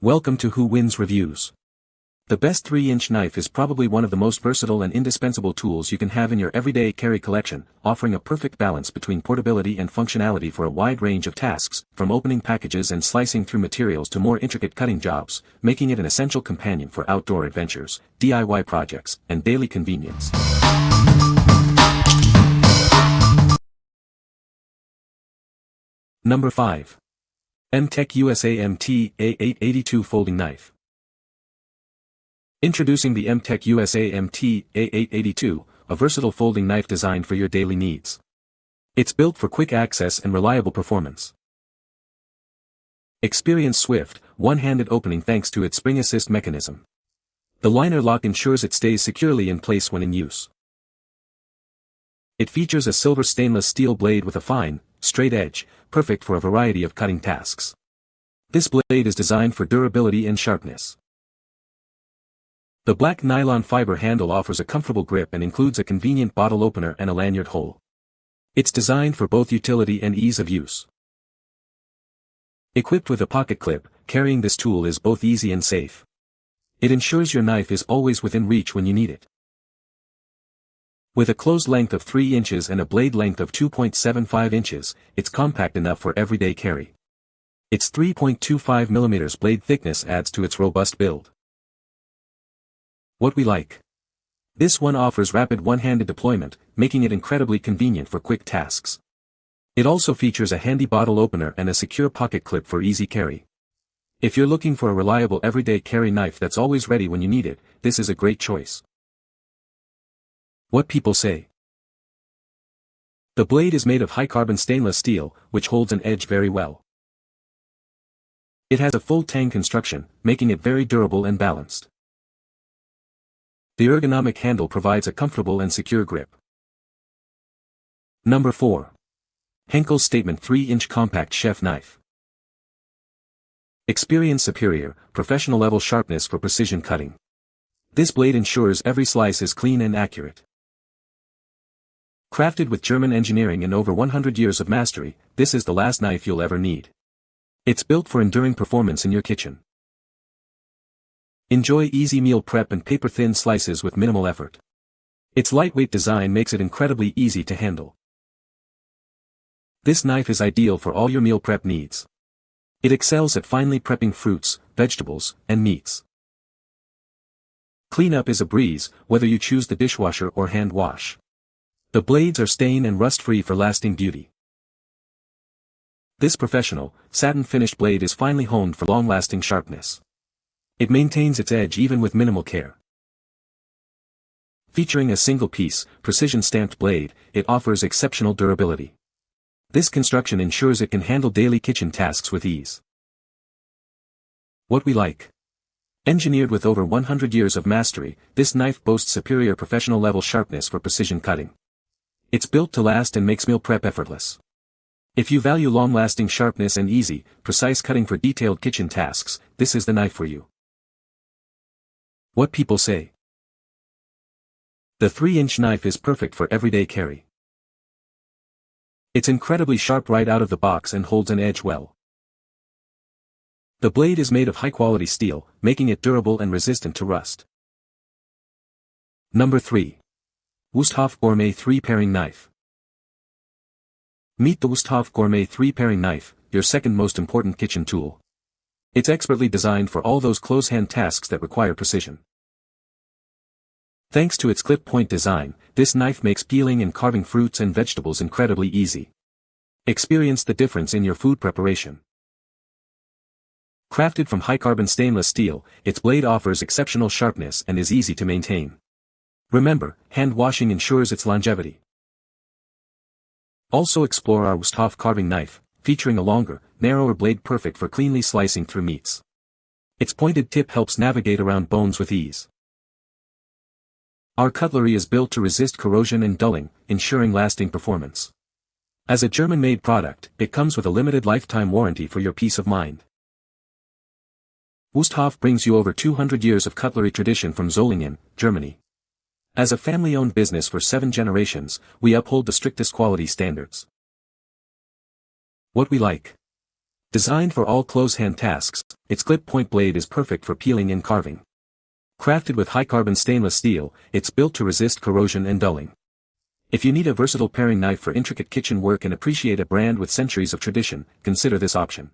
Welcome to Who Wins Reviews. The best 3-inch knife is probably one of the most versatile and indispensable tools you can have in your everyday carry collection, offering a perfect balance between portability and functionality for a wide range of tasks, from opening packages and slicing through materials to more intricate cutting jobs, making it an essential companion for outdoor adventures, DIY projects, and daily convenience. Number 5. MTech USA MT-A882 Folding Knife. Introducing the MTech USA MT-A882, a versatile folding knife designed for your daily needs. It's built for quick access and reliable performance. Experience swift, one-handed opening thanks to its spring assist mechanism. The liner lock ensures it stays securely in place when in use. It features a silver stainless steel blade with a fine, straight edge, perfect for a variety of cutting tasks. This blade is designed for durability and sharpness. The black nylon fiber handle offers a comfortable grip and includes a convenient bottle opener and a lanyard hole. It's designed for both utility and ease of use. Equipped with a pocket clip, carrying this tool is both easy and safe. It ensures your knife is always within reach when you need it. With a closed length of 3 inches and a blade length of 2.75 inches, it's compact enough for everyday carry. Its 3.25 mm blade thickness adds to its robust build. What we like. This one offers rapid one-handed deployment, making it incredibly convenient for quick tasks. It also features a handy bottle opener and a secure pocket clip for easy carry. If you're looking for a reliable everyday carry knife that's always ready when you need it, this is a great choice. What people say. The blade is made of high-carbon stainless steel, which holds an edge very well. It has a full tang construction, making it very durable and balanced. The ergonomic handle provides a comfortable and secure grip. Number 4. HENCKELS Statement 3-inch Compact Chef Knife. Experience superior, professional-level sharpness for precision cutting. This blade ensures every slice is clean and accurate. Crafted with German engineering and over 100 years of mastery, this is the last knife you'll ever need. It's built for enduring performance in your kitchen. Enjoy easy meal prep and paper-thin slices with minimal effort. Its lightweight design makes it incredibly easy to handle. This knife is ideal for all your meal prep needs. It excels at finely prepping fruits, vegetables, and meats. Cleanup is a breeze, whether you choose the dishwasher or hand wash. The blades are stain and rust-free for lasting beauty. This professional, satin-finished blade is finely honed for long-lasting sharpness. It maintains its edge even with minimal care. Featuring a single-piece, precision-stamped blade, it offers exceptional durability. This construction ensures it can handle daily kitchen tasks with ease. What we like. Engineered with over 100 years of mastery, this knife boasts superior professional-level sharpness for precision cutting. It's built to last and makes meal prep effortless. If you value long-lasting sharpness and easy, precise cutting for detailed kitchen tasks, this is the knife for you. What people say. The 3-inch knife is perfect for everyday carry. It's incredibly sharp right out of the box and holds an edge well. The blade is made of high-quality steel, making it durable and resistant to rust. Number 3. WÜSTHOF Gourmet 3-Pairing Knife. Meet the WÜSTHOF Gourmet 3-Pairing Knife, your second most important kitchen tool. It's expertly designed for all those close-hand tasks that require precision. Thanks to its clip-point design, this knife makes peeling and carving fruits and vegetables incredibly easy. Experience the difference in your food preparation. Crafted from high-carbon stainless steel, its blade offers exceptional sharpness and is easy to maintain. Remember, hand washing ensures its longevity. Also explore our WÜSTHOF carving knife, featuring a longer, narrower blade perfect for cleanly slicing through meats. Its pointed tip helps navigate around bones with ease. Our cutlery is built to resist corrosion and dulling, ensuring lasting performance. As a German-made product, it comes with a limited lifetime warranty for your peace of mind. WÜSTHOF brings you over 200 years of cutlery tradition from Solingen, Germany. As a family-owned business for 7 generations, we uphold the strictest quality standards. What we like. Designed for all close-hand tasks, its clip-point blade is perfect for peeling and carving. Crafted with high-carbon stainless steel, it's built to resist corrosion and dulling. If you need a versatile paring knife for intricate kitchen work and appreciate a brand with centuries of tradition, consider this option.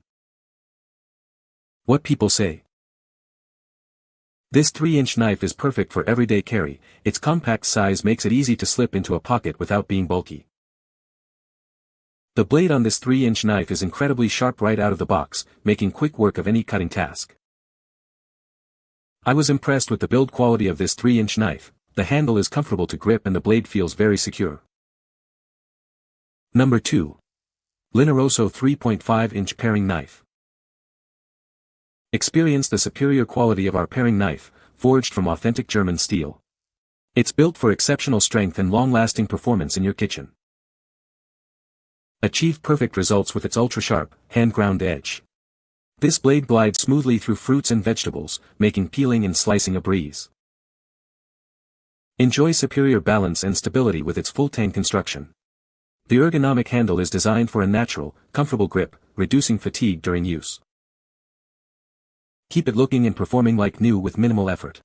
What people say. This 3-inch knife is perfect for everyday carry. Its compact size makes it easy to slip into a pocket without being bulky. The blade on this 3-inch knife is incredibly sharp right out of the box, making quick work of any cutting task. I was impressed with the build quality of this 3-inch knife. The handle is comfortable to grip and the blade feels very secure. Number 2. Linoroso 3.5-inch paring knife. Experience the superior quality of our paring knife, forged from authentic German steel. It's built for exceptional strength and long-lasting performance in your kitchen. Achieve perfect results with its ultra-sharp, hand-ground edge. This blade glides smoothly through fruits and vegetables, making peeling and slicing a breeze. Enjoy superior balance and stability with its full-tang construction. The ergonomic handle is designed for a natural, comfortable grip, reducing fatigue during use. Keep it looking and performing like new with minimal effort.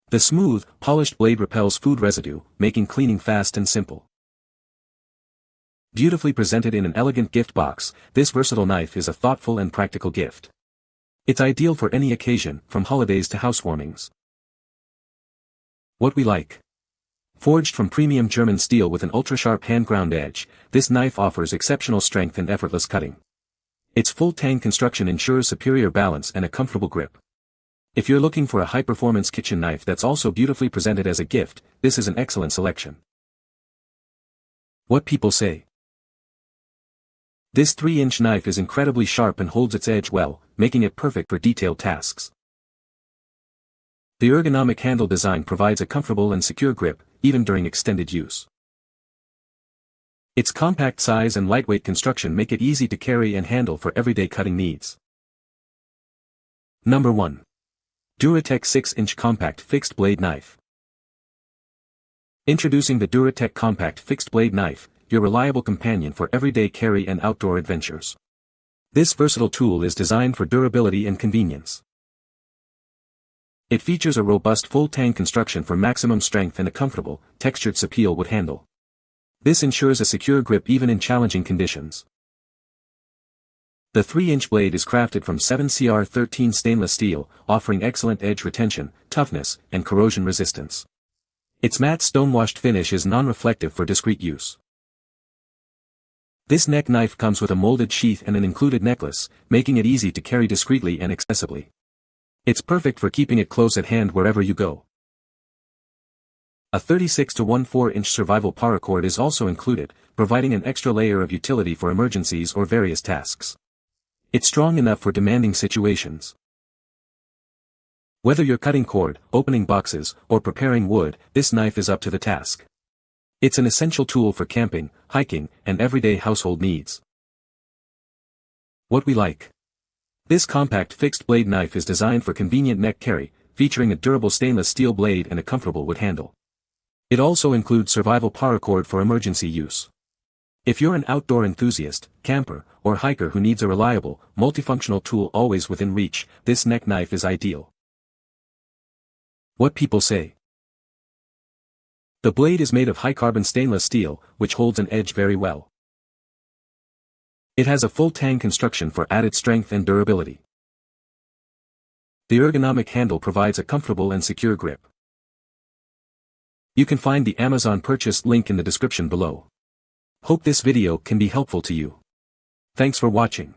The smooth, polished blade repels food residue, making cleaning fast and simple. Beautifully presented in an elegant gift box, this versatile knife is a thoughtful and practical gift. It's ideal for any occasion, from holidays to housewarmings. What we like. Forged from premium German steel with an ultra-sharp hand-ground edge, this knife offers exceptional strength and effortless cutting. Its full-tang construction ensures superior balance and a comfortable grip. If you're looking for a high-performance kitchen knife that's also beautifully presented as a gift, this is an excellent selection. What people say. This 3-inch knife is incredibly sharp and holds its edge well, making it perfect for detailed tasks. The ergonomic handle design provides a comfortable and secure grip, even during extended use. Its compact size and lightweight construction make it easy to carry and handle for everyday cutting needs. Number 1. DURATECH 6-inch compact fixed blade knife. Introducing the DURATECH compact fixed blade knife, your reliable companion for everyday carry and outdoor adventures. This versatile tool is designed for durability and convenience. It features a robust full-tang construction for maximum strength and a comfortable, textured sapele wood handle. This ensures a secure grip even in challenging conditions. The 3-inch blade is crafted from 7cr13 stainless steel, offering excellent edge retention, toughness, and corrosion resistance. Its matte stone-washed finish is non-reflective for discreet use. This neck knife comes with a molded sheath and an included necklace, making it easy to carry discreetly and accessibly. It's perfect for keeping it close at hand wherever you go. A 36 to 1/4-inch survival paracord is also included, providing an extra layer of utility for emergencies or various tasks. It's strong enough for demanding situations. Whether you're cutting cord, opening boxes, or preparing wood, this knife is up to the task. It's an essential tool for camping, hiking, and everyday household needs. What we like. This compact fixed blade knife is designed for convenient neck carry, featuring a durable stainless steel blade and a comfortable wood handle. It also includes survival paracord for emergency use. If you're an outdoor enthusiast, camper, or hiker who needs a reliable, multifunctional tool always within reach, this neck knife is ideal. What people say. The blade is made of high-carbon stainless steel, which holds an edge very well. It has a full-tang construction for added strength and durability. The ergonomic handle provides a comfortable and secure grip. You can find the Amazon purchase link in the description below. Hope this video can be helpful to you. Thanks for watching.